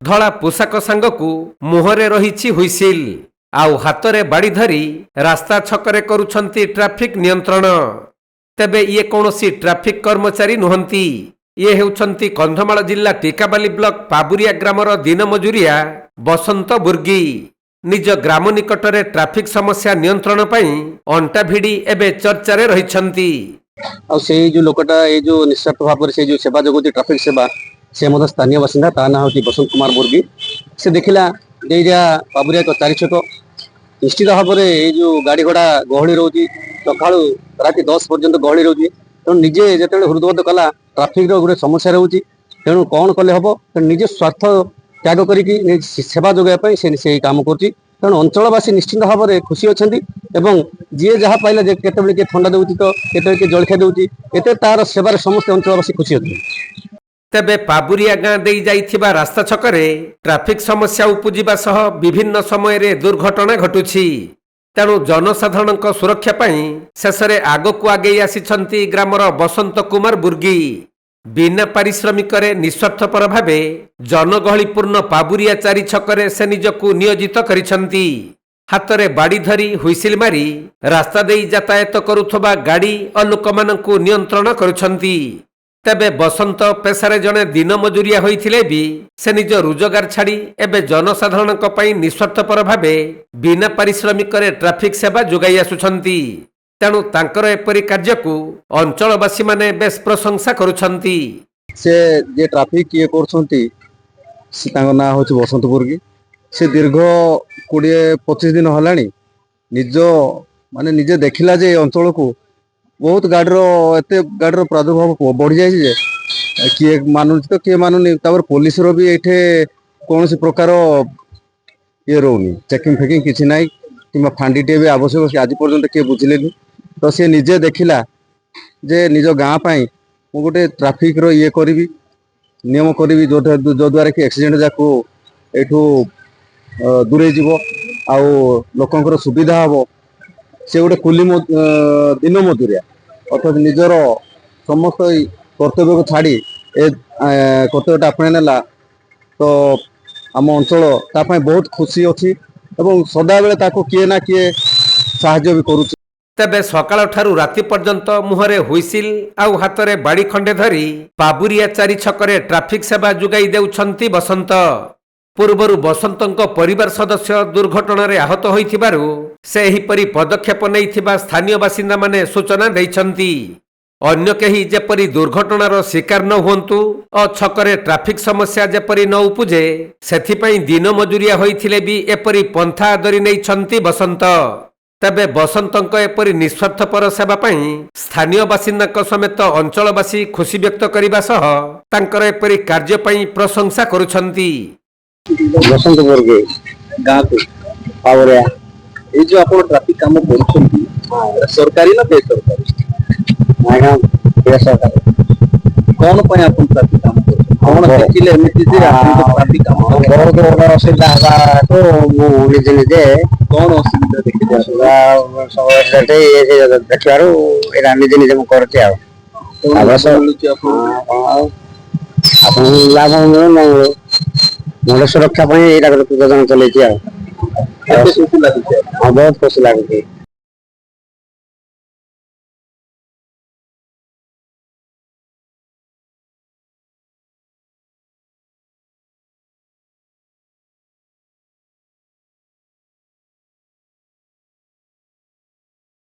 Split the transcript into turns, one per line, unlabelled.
ଧଳା ପୋଷାକ ସାଙ୍ଗକୁ ମୁହଁରେ ରହିଛି ହୁଇସିଲ ଆଉ ହାତରେ ବାଡ଼ି ଧରି ରାସ୍ତା ଛକରେ କରୁଛନ୍ତି ଟ୍ରାଫିକ ନିୟନ୍ତ୍ରଣ। ତେବେ ଇଏ କୌଣସି ଟ୍ରାଫିକ କର୍ମଚାରୀ ନୁହନ୍ତି। ଇଏ ହେଉଛନ୍ତି କନ୍ଧମାଳ ଜିଲ୍ଲା ଟିକାବାଲି ବ୍ଲକ ପାବୁରିଆ ଗ୍ରାମର ଦିନ ମଜୁରିଆ ବସନ୍ତ ବୁର୍ଗୀ। ନିଜ ଗ୍ରାମ ନିକଟରେ ଟ୍ରାଫିକ ସମସ୍ୟା ନିୟନ୍ତ୍ରଣ ପାଇଁ ଅଣ୍ଟା ଭିଡ଼ି ଏବେ ଚର୍ଚ୍ଚାରେ ରହିଛନ୍ତି।
ଆଉ ସେଇ ଯୋଉ ଲୋକଟା ଏଇ ଯୋଉ ନିଃସ୍ୱାର୍ଥ ଭାବରେ ସେଇ ଯୋଉ ସେବା ଯୋଗାଉଛି ଟ୍ରାଫିକ ସେବା, ସେ ମଧ୍ୟ ସ୍ଥାନୀୟ ବାସିନ୍ଦା। ତା ନାଁ ହେଉଛି ବସନ୍ତ କୁମାର ବୁର୍ଗୀ। ସେ ଦେଖିଲା ଏଇଟା ପାବୁରିଆ ଏକ ଚାରି ଛକ, ନିଶ୍ଚିତ ଭାବରେ ଏଇ ଯୋଉ ଗାଡ଼ି ଘୋଡ଼ା ଗହଳି ରହୁଛି, ସକାଳୁ ରାତି 10 ପର୍ଯ୍ୟନ୍ତ ଗହଳି ରହୁଛି। ତେଣୁ ନିଜେ ଯେତେବେଳେ ହୃଦବୋଧ କଲା ଟ୍ରାଫିକର ଗୋଟେ ସମସ୍ୟା ରହୁଛି, ତେଣୁ କ'ଣ କଲେ ହବ, ନିଜ ସ୍ୱାର୍ଥ ତ୍ୟାଗ କରିକି ସେବା ଯୋଗାଇବା ପାଇଁ ସେ ସେଇ କାମ କରୁଛି। ତେଣୁ ଅଞ୍ଚଳବାସୀ ନିଶ୍ଚିତ ଭାବରେ ଖୁସି ଅଛନ୍ତି ଏବଂ ଯିଏ ଯାହା ପାଇଲା, ଯେ କେତେବେଳେ କିଏ ଥଣ୍ଡା ଦେଉଛି ତ କେତେବେଳେ କିଏ ଜଳଖିଆ ଦେଉଛି, ଏତେ ତାର ସେବାରେ ସମସ୍ତେ ଅଞ୍ଚଳବାସୀ ଖୁସି ଅଛନ୍ତି।
ତେବେ ପାବୁରିଆ ଗାଁ ଦେଇ ଯାଇଥିବା ରାସ୍ତା ଛକରେ ଟ୍ରାଫିକ ସମସ୍ୟା ଉପୁଜିବା ସହ ବିଭିନ୍ନ ସମୟରେ ଦୁର୍ଘଟଣା ଘଟୁଛି। ତେଣୁ ଜନସାଧାରଣଙ୍କ ସୁରକ୍ଷା ପାଇଁ ଶେଷରେ ଆଗକୁ ଆଗେଇ ଆସିଛନ୍ତି ଗ୍ରାମର ବସନ୍ତ କୁମାର ବୁର୍ଗୀ। ବିନା ପାରିଶ୍ରମିକରେ ନିଃସ୍ୱାର୍ଥପର ଭାବେ ଜନଗହଳିପୂର୍ଣ୍ଣ ପାବୁରିଆ ଚାରି ଛକରେ ସେ ନିଜକୁ ନିୟୋଜିତ କରିଛନ୍ତି। ହାତରେ ବାଡ଼ି ଧରି ହୁଇସିଲ ମାରି ରାସ୍ତା ଦେଇ ଯାତାୟାତ କରୁଥିବା ଗାଡ଼ି ଓ ଲୋକମାନଙ୍କୁ ନିୟନ୍ତ୍ରଣ କରୁଛନ୍ତି। ତେବେ ବସନ୍ତ ପେଶାରେ ଜଣେ ଦିନ ମଜୁରିଆ ହୋଇଥିଲେ ବି ସେ ନିଜ ରୋଜଗାର ଛାଡ଼ି ଏବେ ଜନସାଧାରଣଙ୍କ ପାଇଁ ନିଃସ୍ୱାର୍ଥପର ଭାବେ ବିନା ପାରିଶ୍ରମିକରେ ଟ୍ରାଫିକ ସେବା ଯୋଗାଇ ଆସୁଛନ୍ତି। ତେଣୁ ତାଙ୍କର ଏପରି କାର୍ଯ୍ୟକୁ ଅଞ୍ଚଳବାସୀମାନେ ବେଶ ପ୍ରଶଂସା କରୁଛନ୍ତି।
ସେ ଯେ ଟ୍ରାଫିକ ଇଏ କରୁଛନ୍ତି, ସେ ତାଙ୍କ ନାଁ ହେଉଛି ବସନ୍ତ ବୁର୍ଗୀ। ସେ ଦୀର୍ଘ 20-25 ଦିନ ହେଲାଣି ନିଜେ ଦେଖିଲା ଯେ ଏ ଅଞ୍ଚଳକୁ ବହୁତ ଏତେ ଗାଡ଼ିର ପ୍ରାଦୁର୍ଭାବ ବଢ଼ି ଯାଇଛି ଯେ କିଏ ମାନୁଛି ତ କିଏ ମାନୁନି। ତାପରେ ପୋଲିସର ବି ଏଇଠି କୌଣସି ପ୍ରକାର ଇଏ ରହୁନି, ଚେକିଂ ଫେକିଂ କିଛି ନାହିଁ, କିମ୍ବା ଫାଣ୍ଡିଟିଏ ବି ଆବଶ୍ୟକ ଆଜି ପର୍ଯ୍ୟନ୍ତ କିଏ ବୁଝିଲେନି। ତ ସେ ନିଜେ ଦେଖିଲା ଯେ ନିଜ ଗାଁ ପାଇଁ ମୁଁ ଗୋଟେ ଟ୍ରାଫିକର ଇଏ କରିବି, ନିୟମ କରିବି, ଯଦ୍ୱାରା କି ଆକ୍ସିଡେଣ୍ଟ ଯାକୁ ଏଇଠୁ ଦୂରେଇ ଯିବ ଆଉ ଲୋକଙ୍କର ସୁବିଧା ହେବ। ସେ ଗୋଟେ ଦିନ ମଜୁରିଆ, ଅର୍ଥାତ୍ ନିଜର ସମସ୍ତ କର୍ତ୍ତବ୍ୟକୁ ଛାଡ଼ି ଏ କର୍ତ୍ତବ୍ୟଟା ଆପଣେଇ ନେଲା। ତ ଆମ ଅଞ୍ଚଳ ତା ପାଇଁ ବହୁତ ଖୁସି ଅଛି ଏବଂ ସଦାବେଳେ ତାକୁ କିଏ ନା କିଏ ସାହାଯ୍ୟ ବି କରୁଛି।
ତେବେ ସକାଳ ଠାରୁ ରାତି ପର୍ଯ୍ୟନ୍ତ ମୁହଁରେ ହୁଇସିଲ ଆଉ ହାତରେ ବାଡ଼ି ଖଣ୍ଡେ ଧରି ପାବୁରିଆ ଚାରି ଛକରେ ଟ୍ରାଫିକ ସେବା ଯୋଗାଇ ଦେଉଛନ୍ତି ବସନ୍ତ। ପୂର୍ବରୁ ବସନ୍ତଙ୍କ ପରିବାର ସଦସ୍ୟ ଦୁର୍ଘଟଣାରେ ଆହତ ହୋଇଥିବାରୁ ସେ ଏହିପରି ପଦକ୍ଷେପ ନେଇଥିବା ସ୍ଥାନୀୟ ବାସିନ୍ଦାମାନେ ସୂଚନା ଦେଇଛନ୍ତି। ଅନ୍ୟ କେହି ଯେପରି ଦୁର୍ଘଟଣାର ଶିକାର ନ ହୁଅନ୍ତୁ ଓ ଛକରେ ଟ୍ରାଫିକ ସମସ୍ୟା ଯେପରି ନ ଉପୁଜେ, ସେଥିପାଇଁ ଦିନ ମଜୁରିଆ ହୋଇଥିଲେ ବି ଏପରି ପନ୍ଥା ଆଦରି ନେଇଛନ୍ତି ବସନ୍ତ। ତେବେ ବସନ୍ତଙ୍କ ଏପରି ନିଃସ୍ୱାର୍ଥପର ସେବା ପାଇଁ ସ୍ଥାନୀୟ ବାସିନ୍ଦାଙ୍କ ସମେତ ଅଞ୍ଚଳବାସୀ ଖୁସି ବ୍ୟକ୍ତ କରିବା ସହ ତାଙ୍କର ଏପରି କାର୍ଯ୍ୟ ପାଇଁ ପ୍ରଶଂସା କରୁଛନ୍ତି।
ବସନ୍ତ ବୁର୍ଗୀ ଗାଁକୁ ପାବୁରିଆ, ଏଇ ଯୋଉ ଆପଣ ଟ୍ରାଫିକ କାମ କରୁଛନ୍ତି, ସରକାରୀ ନା ବେସରକାରୀ? ଆଜ୍ଞା ବେସରକାରୀ। କଣ ପାଇଁ ଆପଣ ଟ୍ରାଫିକ କାମ କରୁଛନ୍ତି? କଣ ଦେଖିଲେ ଏମିତି ଯେ ଆପଣଙ୍କ ଟ୍ରାଫିକ କାମ ବହୁତ ବଡ଼ ଅସୁବିଧା ହେବାଠୁ ମୁଁ ନିଜେ କଣ ଅସୁବିଧା ଦେଖିଲେ? ଦେଖିବାରୁ ଏଇଟା ନିଜେ ମୁଁ କରୁଛି। ଆଉ ମିଳୁଛି ଆପଣଙ୍କୁ ଲାଭ ମିଳୁ ନ ମିଳୁ ମୁଣ୍ଡ ସୁରକ୍ଷା ପାଇଁ ଏଇଟା ଗୋଟେ ଯୋଜନା ଚଲେଇଛି। ଆଉ ବହୁତ ଖୁସି ଲାଗୁଛି।